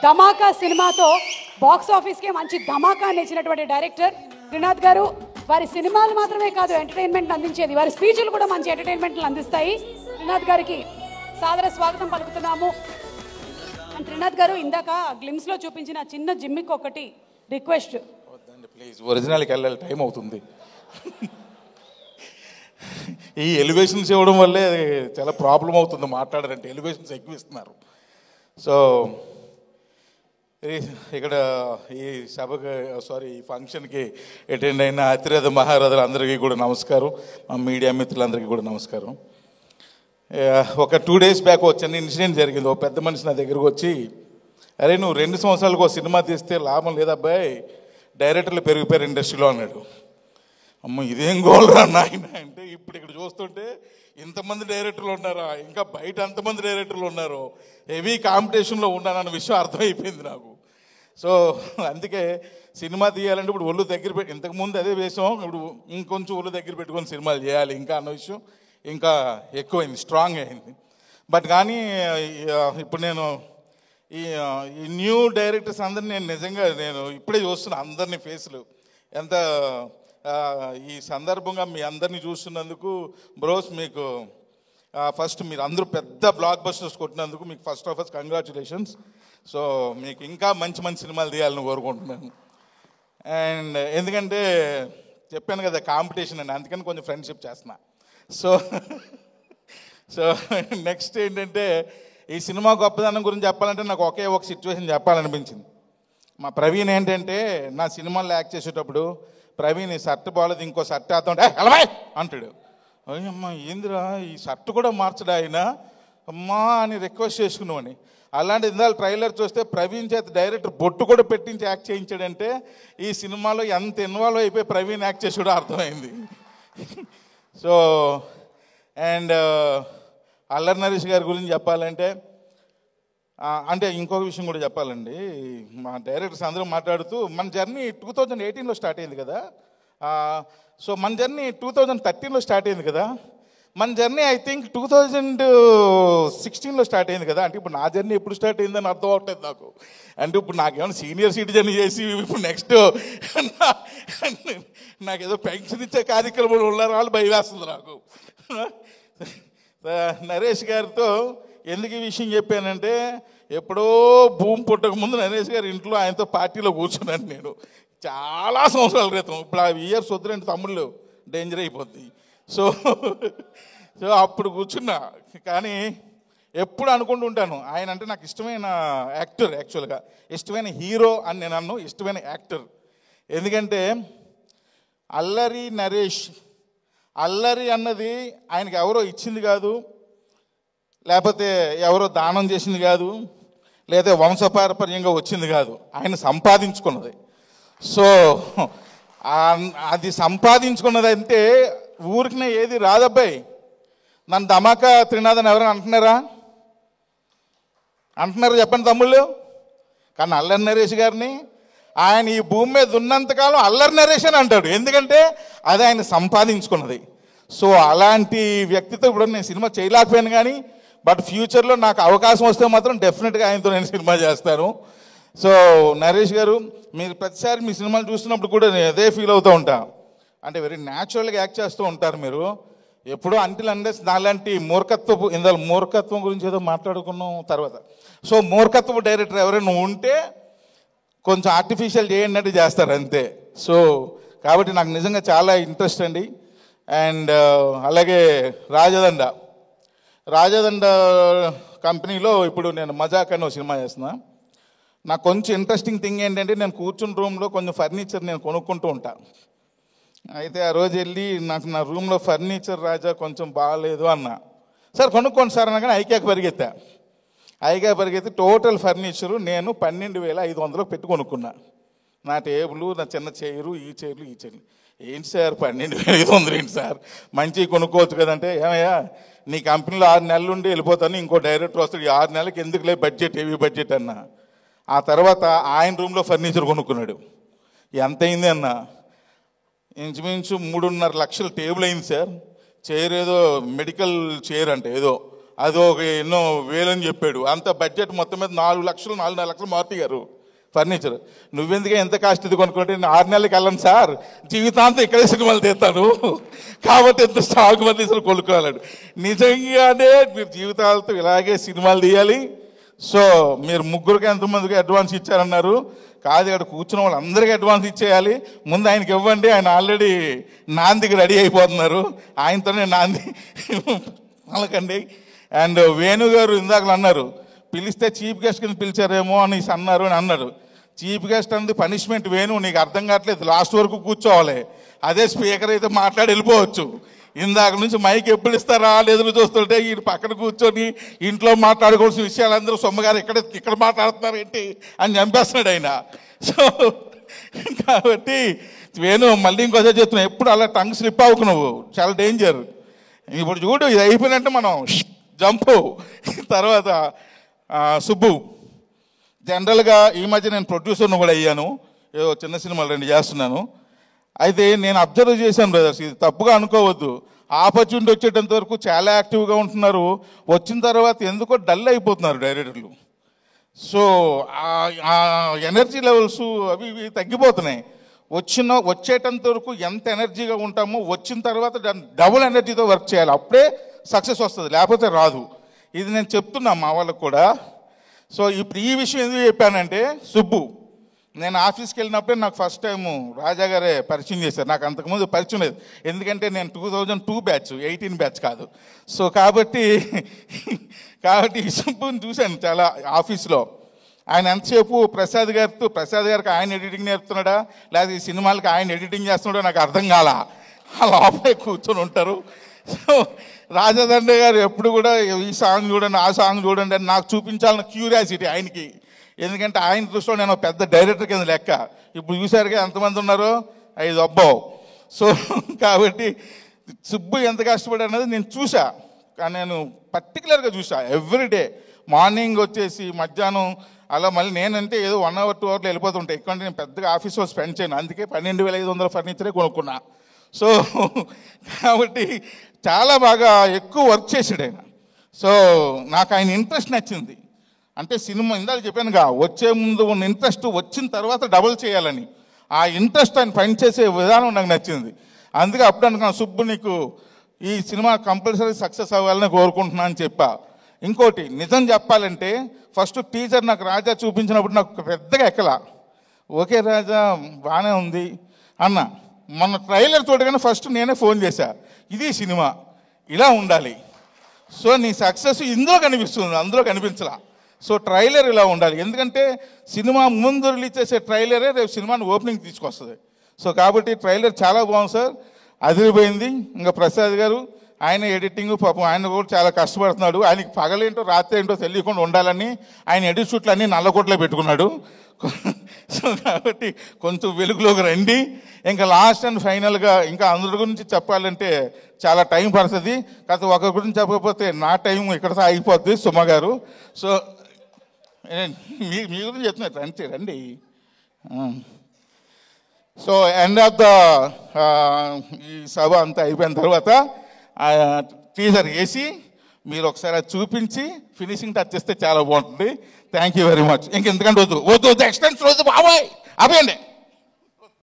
ధమాకా సినిమాతో బాక్స్ ఆఫీస్కి మంచి ధమాకాన్ని ఇచ్చినటువంటి డైరెక్టర్ త్రినాథ్ గారు. వారి సినిమాలు మాత్రమే కాదు ఎంటర్టైన్మెంట్ అందించేది, వారి స్పీచ్లు కూడా మంచి ఎంటర్టైన్మెంట్లు అందిస్తాయి. త్రినాథ్ గారికి సాదర స్వాగతం పలుకుతున్నాము. త్రినాథ్ గారు, ఇందాక గ్లిమ్స్లో చూపించిన చిన్న జిమ్మికి ఒకటి రిక్వెస్ట్. ప్లీజ్, ఒరిజినల్కి వెళ్ళాలి, టైం అవుతుంది. ఈ ఎలివేషన్స్ ఇవ్వడం వల్లే చాలా ప్రాబ్లం అవుతుంది మాట్లాడారంటే, ఎలివేషన్స్ ఎక్కువ ఇస్తున్నారు. సో ఇక్కడ ఈ సభకి ఈ ఫంక్షన్కి అటెండ్ అయిన అతిరథ మహారథులు అందరికీ కూడా నమస్కారం, మా మీడియా మిత్రులందరికీ కూడా నమస్కారం. ఒక 2 days బ్యాక్ చిన్న ఇన్సిడెంట్ జరిగింది. ఒక పెద్ద మనిషి నా దగ్గరకు వచ్చి, అరే నువ్వు 2 సంవత్సరాలకు ఒక సినిమా తీస్తే లాభం లేదబ్బాయి, డైరెక్టర్లు పెరిగిపోయారు ఇండస్ట్రీలో అన్నాడు. అమ్మ ఇదేం గోల్రా నాయన అంటే, ఇప్పుడు ఇక్కడ చూస్తుంటే ఇంతమంది డైరెక్టర్లు ఉన్నారా, ఇంకా బయట అంతమంది డైరెక్టర్లు ఉన్నారు, హెవీ కాంపిటీషన్లో ఉన్నానన్న విషయం అర్థమైపోయింది నాకు. సో అందుకే సినిమా తీయాలంటే ఇప్పుడు ఒళ్ళు దగ్గర పెట్టి, ఇంతకుముందు అదే వేసాం, ఇప్పుడు ఇంకొంచెం ఒళ్ళు దగ్గర పెట్టుకొని సినిమాలు చేయాలి ఇంకా అన్న విషయం ఇంకా ఎక్కువైంది, స్ట్రాంగ్ అయింది. బట్ కానీ ఇప్పుడు నేను ఈ న్యూ డైరెక్టర్స్ అందరినీ నేను నిజంగా ఇప్పుడే చూస్తున్నా అందరినీ ఫేస్లు. ఎంత ఈ సందర్భంగా మీ అందరినీ చూస్తున్నందుకు బ్రోస్ మీకు ఫస్ట్ మీరు అందరూ పెద్ద బ్లాక్ బస్టర్స్ కొట్టినందుకు మీకు first of all congratulations. So మీకు ఇంకా మంచి మంచి సినిమాలు తీయాలని కోరుకుంటున్నాను. అండ్ ఎందుకంటే చెప్పాను కదా కాంపిటీషన్ అని, అందుకని కొంచెం ఫ్రెండ్షిప్ చేస్తున్నా. సో నెక్స్ట్ ఏంటంటే, ఈ సినిమా గొప్పదనం గురించి చెప్పాలంటే నాకు ఒకే ఒక సిచ్యువేషన్ చెప్పాలనిపించింది. మా ప్రవీణ్ ఏంటంటే, నా సినిమాల్లో యాక్ట్ చేసేటప్పుడు ప్రవీణ్ ఈ షర్ట్ బాగాలేదు ఇంకో షర్ట్ వేద్దాం ఎలవాయ్ అంటాడు. అమ్మా ఏందిరా ఈ షర్ట్ కూడా మార్చడా ఆయన అమ్మా అని రిక్వెస్ట్ చేసుకున్నామని. అలాంటి ఇందాక ట్రైలర్ చూస్తే ప్రవీణ్ చేత డైరెక్టర్ బొట్టు కూడా పెట్టించి యాక్ట్ చేయించాడంటే ఈ సినిమాలో ఎంత ఇన్వాల్వ్ అయిపోయి ప్రవీణ్ యాక్ట్ చేసాడో అర్థమైంది. సో అండ్ అల్లరి నరేష్ గారి గురించి చెప్పాలంటే, అంటే ఇంకొక విషయం కూడా చెప్పాలండి. మా డైరెక్టర్స్ అందరూ మాట్లాడుతూ మన జర్నీ 2018లో స్టార్ట్ అయింది కదా, సో మన జర్నీ 2013లో స్టార్ట్ అయింది కదా, మన జర్నీ ఐ థింక్ 2016లో స్టార్ట్ అయింది కదా. అంటే ఇప్పుడు నా జర్నీ ఎప్పుడు స్టార్ట్ అయిందని అర్థం అవట్లేదు నాకు. అంటే ఇప్పుడు నాకేమైనా సీనియర్ సిటిజన్ చేసి ఇప్పుడు నెక్స్ట్ నాకేదో పెన్షన్ ఇచ్చే కార్యక్రమాలు ఉన్నారు వాళ్ళు భయం వేస్తుంది నాకు. నరేష్ గారితో ఎందుకు ఈ విషయం చెప్పానంటే, ఎప్పుడో భూమి పుట్టక ముందు నరేష్ గారి ఇంట్లో ఆయనతో పార్టీలో కూర్చున్నాను నేను చాలా సంవత్సరాల క్రితం. ఇప్పుడు ఆ ఇయర్స్ వద్దురంటే తమ్ముళ్ళు డేంజర్ అయిపోద్ది. సో అప్పుడు కూర్చున్నా. కానీ ఎప్పుడు అనుకుంటూ ఉంటాను, ఆయన అంటే నాకు ఇష్టమైన యాక్టర్, యాక్చువల్గా ఇష్టమైన హీరో అని నేను అన్ను, ఇష్టమైన యాక్టర్. ఎందుకంటే అల్లరి నరేష్, అల్లరి అన్నది ఆయనకి ఎవరో ఇచ్చింది కాదు, లేకపోతే ఎవరో దానం చేసింది కాదు, లేదా వంశపారపర్యంగా వచ్చింది కాదు, ఆయన సంపాదించుకున్నది. సో అది సంపాదించుకున్నది అంటే ఊరికినే ఏది రాదబ్బాయి. నన్ను ధమాకా త్రినాథ్ అని ఎవరైనా అంటున్నారు చెప్పండి తమ్ముళ్ళు. కానీ అల్లరి నరేష్ గారిని ఆయన ఈ భూమి మీద ఉన్నంతకాలం అల్లరి నరేష్ అని అంటాడు, ఎందుకంటే అది ఆయన సంపాదించుకున్నది. సో అలాంటి వ్యక్తితో ఇప్పుడు నేను సినిమా చేయలేకపోయాను, కానీ బట్ ఫ్యూచర్లో నాకు అవకాశం వస్తే మాత్రం డెఫినెట్గా ఆయనతో నేను సినిమా చేస్తాను. సో నరేష్ గారు, మీరు ప్రతిసారి మీ సినిమాలు చూస్తున్నప్పుడు కూడా నేను అదే ఫీల్ అవుతూ ఉంటాను. అంటే వెరీ న్యాచురల్గా యాక్ట్ చేస్తూ ఉంటారు మీరు. ఎప్పుడో అంటిల్ అండెస్ నాలాంటి మూర్ఖత్వపు, ఇందులో మూర్ఖత్వం గురించి ఏదో మాట్లాడుకున్నాం తర్వాత. సో మూర్ఖత్వపు డైరెక్టర్ ఎవరైనా ఉంటే కొంచెం ఆర్టిఫిషియల్ చేయండి చేస్తారు అంతే. సో కాబట్టి నాకు నిజంగా చాలా ఇంట్రెస్ట్ అండి. అండ్ అలాగే రాజదండ కంపెనీలో ఇప్పుడు నేను మజాక్ అని ఒక సినిమా చేస్తున్నా. నాకు కొంచెం ఇంట్రెస్టింగ్ థింగ్ ఏంటంటే, నేను కూర్చున్న రూమ్లో కొంచెం ఫర్నిచర్ నేను కొనుక్కుంటూ ఉంటాను. అయితే ఆ రోజు వెళ్ళి నాకు నా రూమ్లో ఫర్నిచర్ రాజా కొంచెం బాగాలేదు అన్నా. సార్ కొనుక్కోండి సార్ అనగానే ఐక్యాకి పరిగెత్తి టోటల్ ఫర్నిచరు నేను 12,500 పెట్టి కొనుక్కున్నా. నా టేబుల్, నా చిన్న చైరు, ఈ చైర్లు. ఏంటి సార్ 12,500 ఏంటి సార్, మంచిగా కొనుక్కోవచ్చు కదంటే, ఏమయ్యా నీ కంపెనీలో 6 నెలలు ఉండి వెళ్ళిపోతాను, ఇంకో డైరెక్టర్ వస్తాడు, 6 నెలలకి ఎందుకులే బడ్జెట్, హెవీ బడ్జెట్ అన్నా. ఆ తర్వాత ఆయన రూమ్లో ఫర్నిచర్ కొనుక్కున్నాడు. ఎంత అయింది అన్న, ఇంచుమించు 3.5 లక్షల టేబుల్ అయింది సార్. చైర్ ఏదో మెడికల్ చైర్ అంటే ఏదో అది ఒక ఎన్నో వేలని చెప్పాడు. అంత బడ్జెట్ మొత్తం మీద 4 లక్షలు 4.5 లక్షలు మారుతి గారు ఫర్నిచర్. నువ్వెందుకే ఎంత కాస్ట్ ఇది కొనుక్కుంటే, నేను 6 నెలలకి వెళ్ళను సార్, జీవితాంతం ఇక్కడే సినిమాలు తీస్తాను కాబట్టి ఎంత స్టాక్ ఫర్నిచర్ కొనుక్కోవాలండి. నిజంగానే మీరు జీవితాలతో ఇలాగే సినిమాలు తీయాలి. సో మీరు ముగ్గురికి ఎంతమందికి అడ్వాన్స్ ఇచ్చారన్నారు, కాదు ఇక్కడ కూర్చున్న వాళ్ళు అందరికీ అడ్వాన్స్ ఇచ్చేయాలి. ముందు ఆయనకి ఇవ్వండి, ఆయన ఆల్రెడీ నాందికి రెడీ అయిపోతున్నారు, ఆయనతోనే నాంది వాళ్ళకండి. అండ్ వేణు గారు ఇందాక అన్నారు పిలిస్తే చీఫ్ గెస్ట్ కింద పిలిచారేమో అని అన్నారు అని అన్నారు. చీఫ్ గెస్ట్ అనేది పనిష్మెంట్ వేణు, నీకు అర్థం కావట్లేదు, లాస్ట్ వరకు కూర్చోవాలి. అదే స్పీకర్ అయితే మాట్లాడి వెళ్ళిపోవచ్చు. ఇందాక నుంచి మైక్ ఎప్పుడు ఇస్తారా ఎదురు చూస్తుంటే ఈయన పక్కన కూర్చొని ఇంట్లో మాట్లాడుకోవాల్సిన విషయాలందరూ సొమ్మగారు ఇక్కడ మాట్లాడుతున్నారు ఏంటి అని చంపేస్తున్నాడు ఆయన. సో కాబట్టి వేణు మళ్ళీ ఇంకోసారి చెప్తున్నావు, ఎప్పుడు అలా టంగ్ స్లిప్ అవ్వకు, నువ్వు చాలా డేంజర్. ఇప్పుడు చూడు ఇది అయిపోయినట్టే మనం జంపు. తర్వాత సుబ్బు, జనరల్గా ఈ మధ్య నేను ప్రొడ్యూసర్ను కూడా అయ్యాను, ఏదో చిన్న సినిమాలు 2 చేస్తున్నాను. అయితే నేను అబ్జర్వ్ చేశాను బ్రదర్స్, ఇది తప్పుగా అనుకోవద్దు, ఆపర్చునిటీ వచ్చేటంత వరకు చాలా యాక్టివ్గా ఉంటున్నారు, వచ్చిన తర్వాత ఎందుకో డల్ అయిపోతున్నారు డైరెక్టర్లు. సో ఆ ఎనర్జీ లెవెల్స్ అవి ఇవి తగ్గిపోతున్నాయి. వచ్చేటంత వరకు ఎంత ఎనర్జీగా ఉంటామో వచ్చిన తర్వాత డబుల్ ఎనర్జీతో వర్క్ చేయాలి, అప్పుడే సక్సెస్ వస్తుంది, లేకపోతే రాదు. ఇది నేను చెప్తున్నా మా వాళ్ళకు కూడా. సో ఇప్పుడు ఈ విషయం ఎందుకు చెప్పానంటే, సుబ్బు నేను ఆఫీస్కి వెళ్ళినప్పుడే నాకు ఫస్ట్ టైము రాజా గారే పరిచయం చేశారు. నాకు అంతకుముందు పరిచయం లేదు, ఎందుకంటే నేను 2002 బ్యాచ్, 18 బ్యాచ్ కాదు. సో కాబట్టి ఈ సుబ్బుని చూశాను చాలా ఆఫీస్లో. ఆయన ఎంతసేపు ప్రసాద్ గారికి ఆయన ఎడిటింగ్ నేర్పుతున్నాడా, లేకపోతే ఈ సినిమాలకి ఆయన ఎడిటింగ్ చేస్తున్నాడో నాకు అర్థం కాలా, అలా లోపలే కూర్చొని ఉంటారు. సో రాజదండ్రి గారు ఎప్పుడు కూడా ఈ సాంగ్ చూడండి ఆ సాంగ్ చూడండి అని నాకు చూపించాలన్న క్యూరియాసిటీ ఆయనకి. ఎందుకంటే ఆయన దృష్టిలో నేను పెద్ద డైరెక్టర్ కింద లెక్క. ఇప్పుడు చూసారుగా ఎంతమంది ఉన్నారో, 5 అబ్బావు. సో కాబట్టి సుబ్బు ఎంత కష్టపడి అన్నది నేను చూసా, కానీ నేను పర్టికులర్గా చూసా. ఎవ్రీడే మార్నింగ్ వచ్చేసి మధ్యాహ్నం అలా మళ్ళీ నేనంటే ఏదో 1 hour 2 hours వెళ్ళిపోతుంటాయి. ఎందుకంటే నేను పెద్దగా ఆఫీస్లో స్పెండ్ చేయను, అందుకే 12,500 ఫర్నిచరే కొనుక్కున్నా. సో కాబట్టి చాలా బాగా ఎక్కువ వర్క్ చేసాడు ఆయన. సో నాకు ఆయన ఇంట్రెస్ట్ నచ్చింది. అంటే సినిమా ఇందాక చెప్పానుగా, వచ్చే ముందు ఉన్న ఇంట్రెస్ట్ వచ్చిన తర్వాత డబుల్ చేయాలని, ఆ ఇంట్రెస్ట్ ఆయన పనిచేసే విధానం నాకు నచ్చింది. అందుకే అప్పుడు అనుకున్నాను, సుబ్బు నీకు ఈ సినిమా కంపల్సరీ సక్సెస్ అవ్వాలని కోరుకుంటున్నా అని చెప్పా. ఇంకోటి నిజం చెప్పాలంటే, ఫస్ట్ టీజర్ నాకు రాజా చూపించినప్పుడు నాకు పెద్దగా ఎక్కలా, ఓకే రాజా బాగానే ఉంది అన్న. మొన్న ట్రైలర్ చూడగానే ఫస్ట్ నేనే ఫోన్ చేశా, ఇది సినిమా ఇలా ఉండాలి, సో నీ సక్సెస్ ఇందులో కనిపిస్తుంది, అందులో కనిపించలా. సో ట్రైలర్ ఇలా ఉండాలి, ఎందుకంటే సినిమా ముందు రిలీజ్ చేసే ట్రైలరే రేపు సినిమాని ఓపెనింగ్ తీసుకొస్తుంది. సో కాబట్టి ట్రైలర్ చాలా బాగుంది సార్, అదిరిపోయింది. ఇంకా ప్రసాద్ గారు ఆయన ఎడిటింగ్ పాపం ఆయన కూడా చాలా కష్టపడుతున్నాడు. ఆయనకి పగలేంటో రాత్రి ఏంటో తెలియకుండా ఉండాలని ఆయన ఎడిట్ షూట్లు అన్నీ నల్లకోట్లో పెట్టుకున్నాడు. సో కాబట్టి కొంచెం వెలుగులోకి రండి. ఇంకా లాస్ట్ అండ్ ఫైనల్గా ఇంకా అందరి గురించి చెప్పాలంటే చాలా టైం పడుతుంది, కాకపోతే ఒకరి గురించి చెప్పకపోతే నా టైం ఇక్కడతో ఆగిపోద్ది. సుమ గారు, సో మీ గురించి చెప్తున్నారు, రండి. సో ఎండ్ ఆఫ్ ద ఈ సభ అంతా అయిపోయిన తర్వాత టీజర్ వేసి మీరు ఒకసారి అది చూపించి ఫినిషింగ్ టచ్ చేస్తే చాలా బాగుంటుంది. Thank you very much. ఇంకెందుకంటే వద్దు ఎక్స్టెన్స్ వద్దు బాబాయ్, ఆపేయండి.